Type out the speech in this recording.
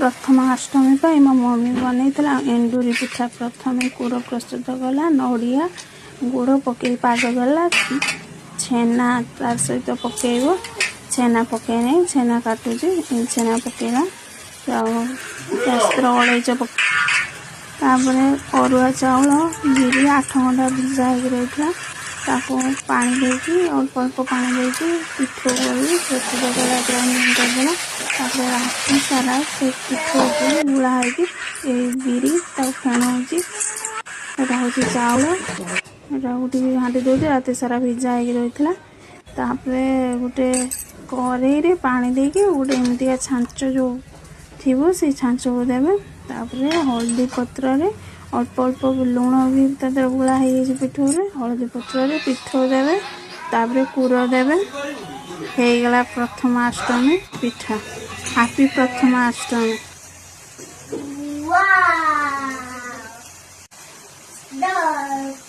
प्रथमाष्टमी पर मो मम्मी बनईला एंडूरी पिठा। प्रथम गुड़ प्रस्तुत कला, नड़िया गुड़ पकई पाग गला, छेना तार सहित पकेब, छेना पकईने छेना काटुची, छेना पकेला अलैच तापर अरुआ चाउल बिरी 8 घंटा भिजा हो रही पानी देकी अल्प अल्प पानी देकी पिठो गली प्रस्तुत कला ग्राइंडिंग करदेला। राति सारा से पिठो गुड़ा होगी बिरी फेण हो चाउल गोटे घाटी दूसरी राति सारा भिजा हो रही है। गोटे कड़े पानी देकी गोटे एमती छांच जो थी से छांच को देवे। हल्दी पत्र अल्प अल्प लुण भी तरह गुड़ा हो पिठो हल्दी पत्र पिठो देवे तापर कूर देवे। हो गला प्रथमाष्टमी पिठा। हैप्पी प्रथमाष्टमी। Wow!